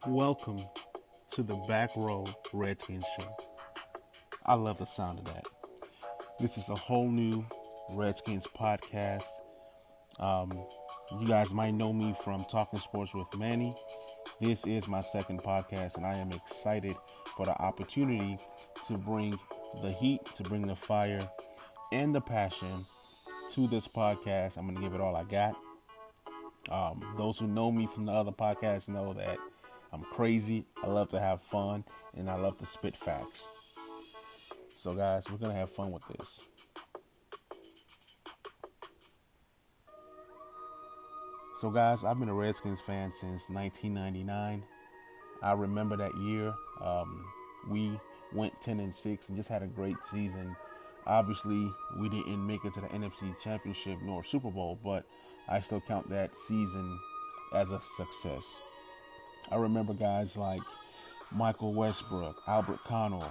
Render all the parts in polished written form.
Welcome to the Back Row Redskins show. I love the sound of that. This is a whole new Redskins podcast. Um, you guys might know me from Talking Sports with Manny. This is my second podcast, and I am excited for the opportunity to bring the heat, to bring the fire, and the passion to this podcast. I'm going to give it all I got. Those who know me from the other podcasts know that I'm crazy. I love to have fun, and I love to spit facts. So, guys, we're going to have fun with this. So, guys, I've been a Redskins fan since 1999. I remember that year. We went 10-6 and just had a great season. Obviously, we didn't make it to the NFC Championship nor Super Bowl, but I still count that season as a success. I remember guys like Michael Westbrook, Albert Connell,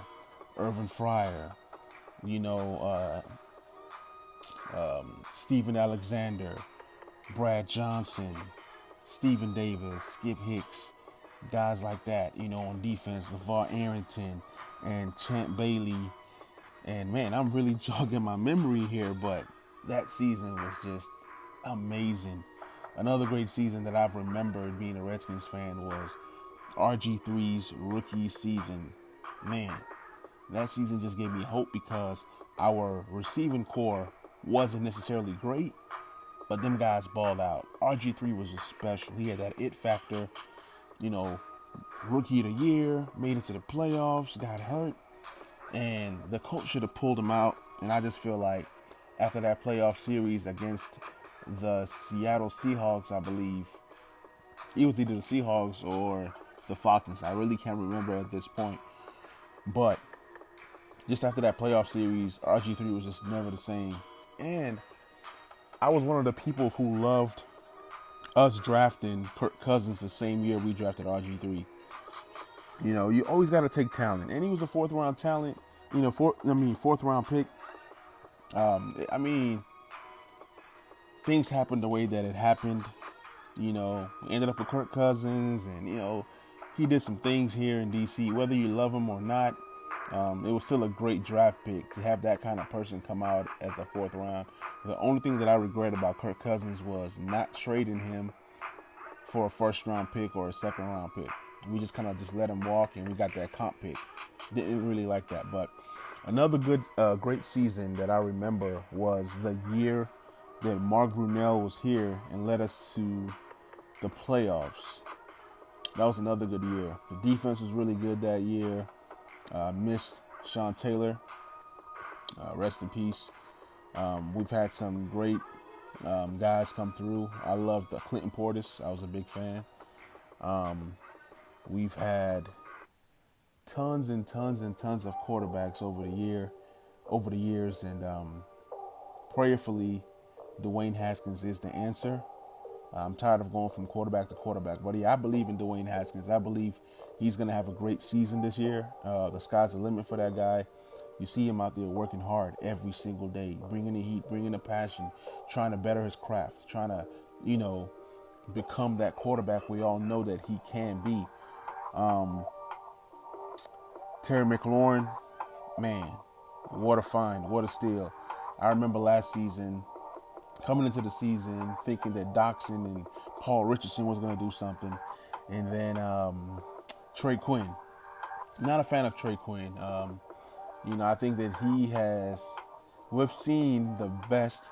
Irvin Fryer, you know, Steven Alexander, Brad Johnson, Stephen Davis, Skip Hicks, guys like that, on defense, LeVar Arrington and Champ Bailey. And man, I'm really jogging my memory here, but that season was just amazing. Another great season that I've remembered being a Redskins fan was RG3's rookie season. Man, that season just gave me hope because our receiving core wasn't necessarily great, but them guys balled out. RG3 was just special. He had that it factor, you know, rookie of the year, made it to the playoffs, got hurt, and the coach should have pulled him out. And I just feel like after that playoff series against the Seattle Seahawks, I believe, it was either the Seahawks or the Falcons. I really can't remember at this point. But just after that playoff series, RG3 was just never the same. And I was one of the people who loved us drafting Kirk Cousins the same year we drafted RG3. You always got to take talent. And he was a fourth round talent, fourth round pick. I mean, things happened the way that it happened. Ended up with Kirk Cousins, and he did some things here in DC. Whether you love him or not, it was still a great draft pick to have that kind of person come out as a fourth round. The only thing that I regret about Kirk Cousins was not trading him for a first round pick or a second round pick. We just kind of just let him walk, and we got that comp pick. Didn't really like that, but another great season that I remember was the year that Mark Brunell was here and led us to the playoffs. That was another good year. The defense was really good that year. Missed Sean Taylor. Rest in peace. We've had some great guys come through. I loved Clinton Portis. I was a big fan. We've had tons and tons and tons of quarterbacks over the years, and prayerfully, Dwayne Haskins is the answer. I'm tired of going from quarterback to quarterback. But yeah, I believe in Dwayne Haskins. I believe he's going to have a great season this year. The sky's the limit for that guy. You see him out there working hard every single day, bringing the heat, bringing the passion, trying to better his craft, trying to, become that quarterback we all know that he can be. Terry McLaurin, man, what a find, what a steal. I remember last season, coming into the season, thinking that Doxson and Paul Richardson was going to do something. And then Trey Quinn. Not a fan of Trey Quinn. I think that we've seen the best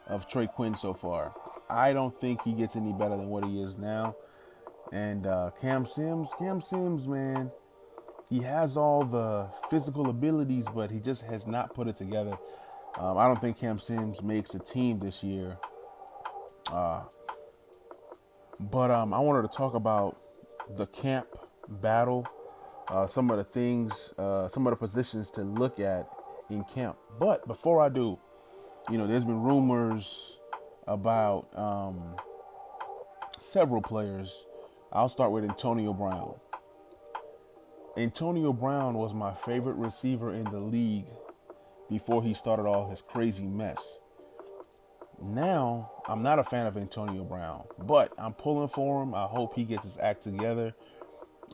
of Trey Quinn so far. I don't think he gets any better than what he is now. And Cam Sims, man, he has all the physical abilities, but he just has not put it together. I don't think Cam Sims makes a team this year. But I wanted to talk about the camp battle, some of the things, some of the positions to look at in camp. But before I do, there's been rumors about several players. I'll start with Antonio Brown. Antonio Brown was my favorite receiver in the league before he started all his crazy mess. Now, I'm not a fan of Antonio Brown, but I'm pulling for him. I hope he gets his act together.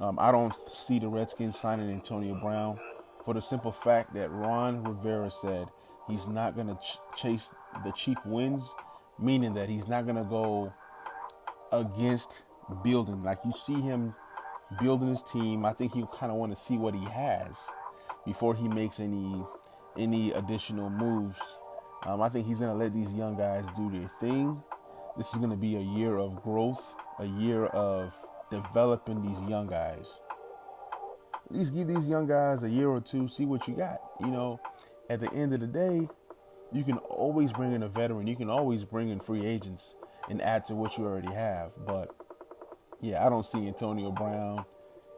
I don't see the Redskins signing Antonio Brown for the simple fact that Ron Rivera said he's not going to chase the cheap wins, meaning that he's not going to go against building. Like you see him building his team, I think he kind of want to see what he has before he makes any additional moves. I think he's going to let these young guys do their thing. This is going to be a year of growth, a year of developing these young guys. At least give these young guys a year or two, see what you got. At the end of the day, you can always bring in a veteran. You can always bring in free agents and add to what you already have. But yeah, I don't see Antonio Brown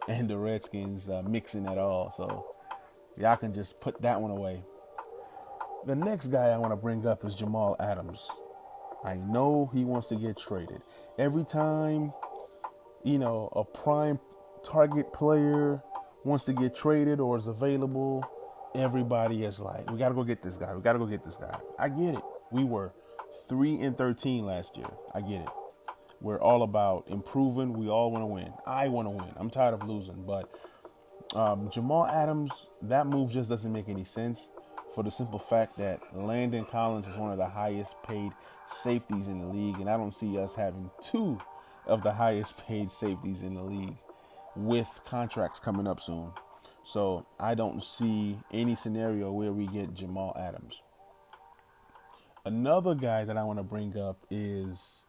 and the Redskins mixing at all. So y'all can just put that one away. The next guy I want to bring up is Jamal Adams. I know he wants to get traded. Every time, a prime target player wants to get traded or is available, everybody is like, we got to go get this guy. We got to go get this guy. I get it. We were 3-13 last year. I get it. We're all about improving. We all want to win. I want to win. I'm tired of losing. But Jamal Adams, that move just doesn't make any sense for the simple fact that Landon Collins is one of the highest paid safeties in the league. And I don't see us having two of the highest paid safeties in the league with contracts coming up soon. So I don't see any scenario where we get Jamal Adams. Another guy that I want to bring up is,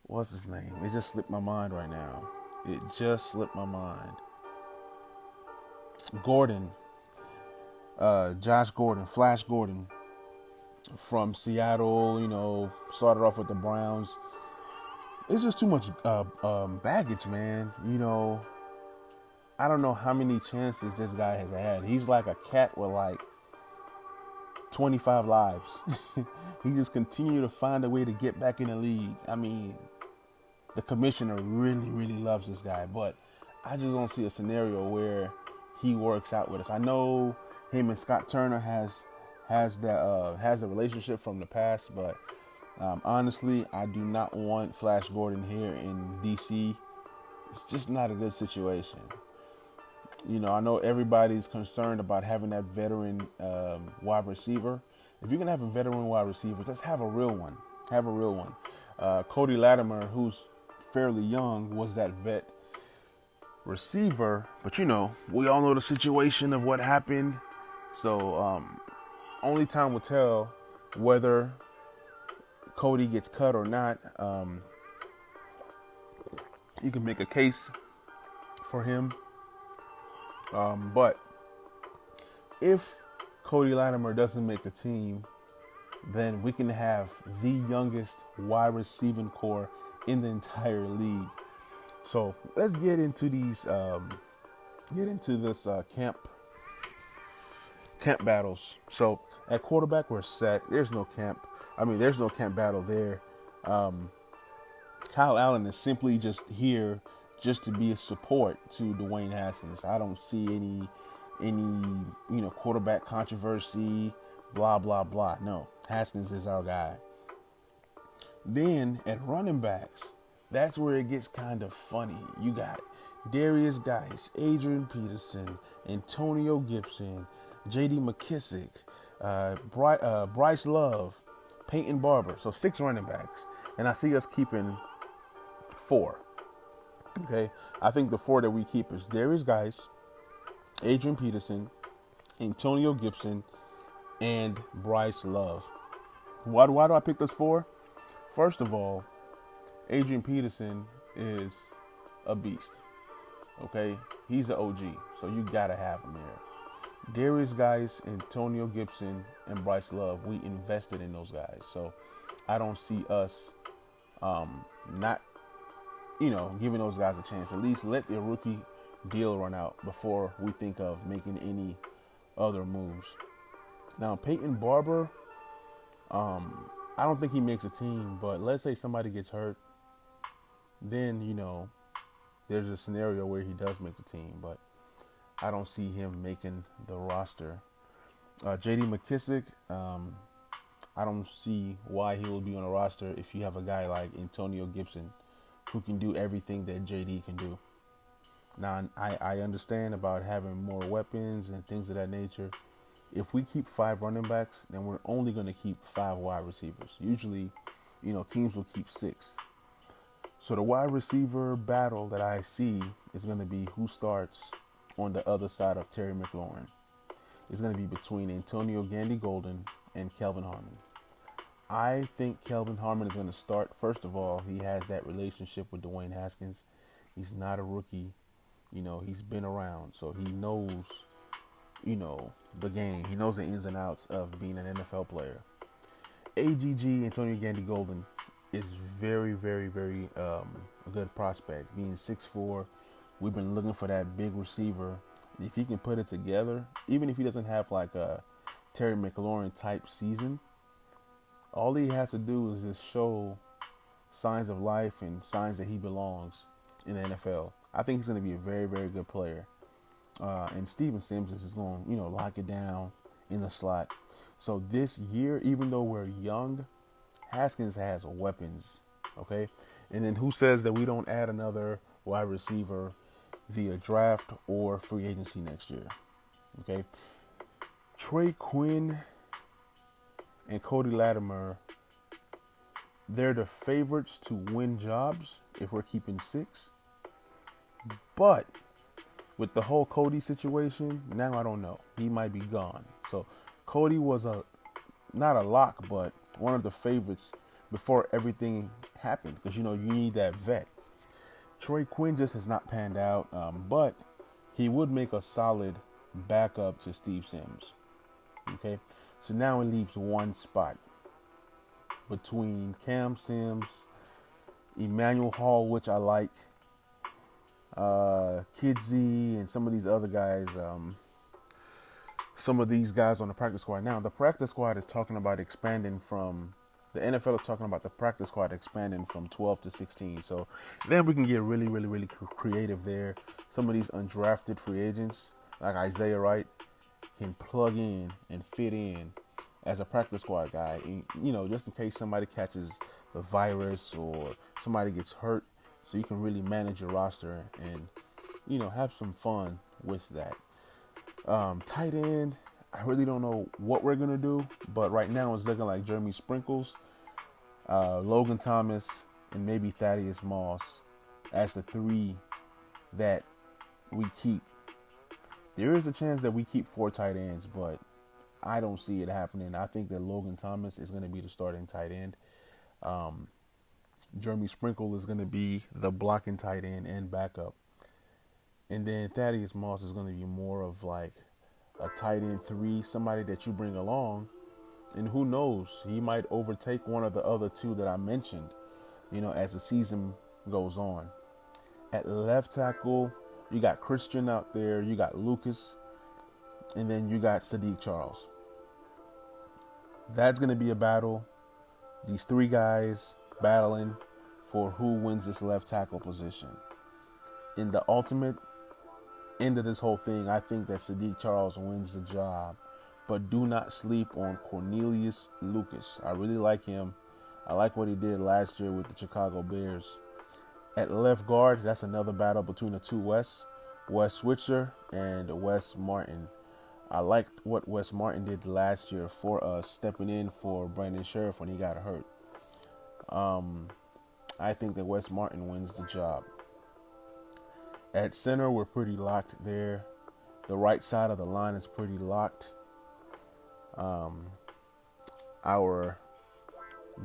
what's his name? It just slipped my mind right now. Gordon, Josh Gordon, Flash Gordon from Seattle, started off with the Browns. It's just too much baggage, man. I don't know how many chances this guy has had. He's like a cat with like 25 lives. He just continued to find a way to get back in the league. I mean, the commissioner really, really loves this guy, but I just don't see a scenario where he works out with us. I know him and Scott Turner has the relationship from the past, but honestly, I do not want Flash Gordon here in DC. It's just not a good situation. I know everybody's concerned about having that veteran wide receiver. If you're going to have a veteran wide receiver, just have a real one. Cody Latimer, who's fairly young, was that vet receiver. But, we all know the situation of what happened. So only time will tell whether Cody gets cut or not. You can make a case for him. But if Cody Latimer doesn't make the team, then we can have the youngest wide receiving core in the entire league. So let's get into these, camp battles. So at quarterback, we're set. There's no camp battle there. Kyle Allen is simply just here just to be a support to Dwayne Haskins. I don't see any quarterback controversy, blah, blah, blah. No, Haskins is our guy. Then at running backs, that's where it gets kind of funny. You got Darius Geis, Adrian Peterson, Antonio Gibson, J.D. McKissick, Bryce Love, Peyton Barber. So 6 running backs. And I see us keeping 4. Okay, I think the 4 that we keep is Darius Geis, Adrian Peterson, Antonio Gibson, and Bryce Love. Why do I pick those 4? First of all, Adrian Peterson is a beast. Okay, he's an OG, so you gotta have him there. Darius Geis, Antonio Gibson, and Bryce Love, we invested in those guys, so I don't see us not giving those guys a chance. At least let their rookie deal run out before we think of making any other moves. Now, Peyton Barber, I don't think he makes a team, but let's say somebody gets hurt, then, there's a scenario where he does make the team, but I don't see him making the roster. J.D. McKissick, I don't see why he will be on a roster if you have a guy like Antonio Gibson, who can do everything that JD can do. Now, I understand about having more weapons and things of that nature. If we keep 5 running backs, then we're only going to keep 5 wide receivers. Usually, teams will keep 6. So the wide receiver battle that I see is going to be who starts on the other side of Terry McLaurin. It's going to be between Antonio Gandy Golden and Kelvin Harmon. I think Kelvin Harmon is going to start. First of all, he has that relationship with Dwayne Haskins. He's not a rookie. He's been around, so he knows, the game. He knows the ins and outs of being an NFL player. AGG, Antonio Gandy Golden, is very, very, very a good prospect. Being 6'4", we've been looking for that big receiver. If he can put it together, even if he doesn't have like a Terry McLaurin type season, all he has to do is just show signs of life and signs that he belongs in the NFL. I think he's going to be a very, very good player. And Steven Sims is going to, lock it down in the slot. So this year, even though we're young, Haskins has weapons, okay? And then who says that we don't add another wide receiver via draft or free agency next year, okay? Trey Quinn and Cody Latimer, they're the favorites to win jobs if we're keeping 6. But with the whole Cody situation, now I don't know. He might be gone. So Cody was not a lock, but one of the favorites before everything happened, because you need that vet. Trey Quinn just has not panned out, but he would make a solid backup to Steve Sims. Okay, so now it leaves one spot between Cam Sims, Emmanuel Hall, which I like, Kidsey, and some of these other guys. Some of these guys on the practice squad. Now, the practice squad is talking about expanding from, the NFL is talking about the practice squad expanding from 12 to 16. So then we can get really, really, really creative there. Some of these undrafted free agents, like Isaiah Wright, can plug in and fit in as a practice squad guy. And, just in case somebody catches the virus or somebody gets hurt, so you can really manage your roster and, have some fun with that. Tight end, I really don't know what we're going to do, but right now it's looking like Jeremy Sprinkles, Logan Thomas, and maybe Thaddeus Moss as the 3 that we keep. There is a chance that we keep 4 tight ends, but I don't see it happening. I think that Logan Thomas is going to be the starting tight end. Jeremy Sprinkle is going to be the blocking tight end and backup. And then Thaddeus Moss is going to be more of like a tight end 3, somebody that you bring along. And who knows, he might overtake one of the other 2 that I mentioned, as the season goes on. At left tackle, you got Christian out there, you got Lucas, and then you got Sadiq Charles. That's going to be a battle. These 3 guys battling for who wins this left tackle position. In the ultimate end of this whole thing, I think that Sadiq Charles wins the job. But do not sleep on Cornelius Lucas. I really like him. I like what he did last year with the Chicago Bears. At left guard, that's another battle between the 2 Wes Switzer and Wes Martin. I liked what Wes Martin did last year for us, stepping in for Brandon Sheriff when he got hurt. I think that Wes Martin wins the job. At center, we're pretty locked there. The right side of the line is pretty locked. Our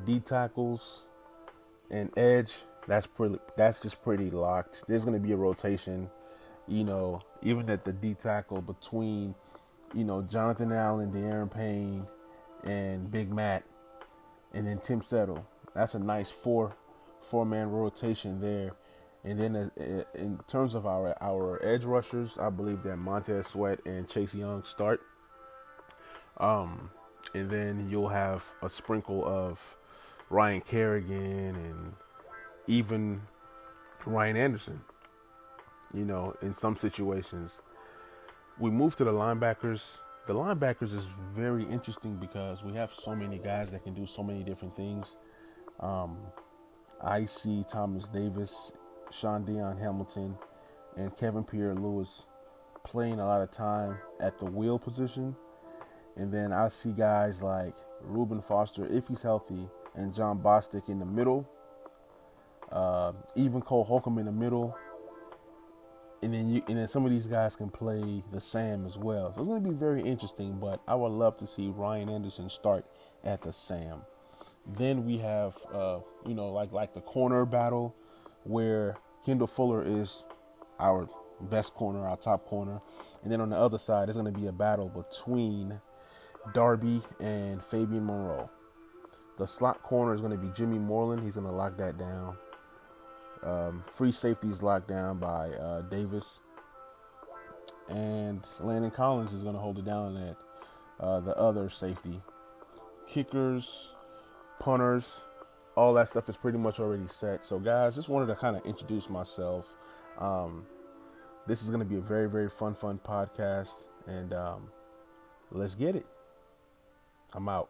D tackles and edge, that's just pretty locked. There's going to be a rotation, even at the D tackle between, Jonathan Allen, De'Aaron Payne, and Big Matt, and then Tim Settle. That's a nice four-man rotation there. And then in terms of our edge rushers, I believe that Montez Sweat and Chase Young start. And then you'll have a sprinkle of Ryan Kerrigan and even Ryan Anderson, in some situations. We move to the linebackers. The linebackers is very interesting because we have so many guys that can do so many different things. I see Thomas Davis, Sean Dion Hamilton, and Kevin Pierre-Louis playing a lot of time at the wheel position. And then I see guys like Reuben Foster, if he's healthy, and John Bostic in the middle. Even Cole Holcomb in the middle. And then some of these guys can play the Sam as well. So it's going to be very interesting, but I would love to see Ryan Anderson start at the Sam. Then we have, like the corner battle where Kendall Fuller is our best corner, our top corner. And then on the other side, there's going to be a battle between Darby and Fabian Monroe. The slot corner is going to be Jimmy Moreland. He's going to lock that down. Free safety is locked down by Davis. And Landon Collins is going to hold it down at the other safety. Kickers, punters, all that stuff is pretty much already set. So, guys, just wanted to kind of introduce myself. This is going to be a very, very fun podcast. And let's get it. I'm out.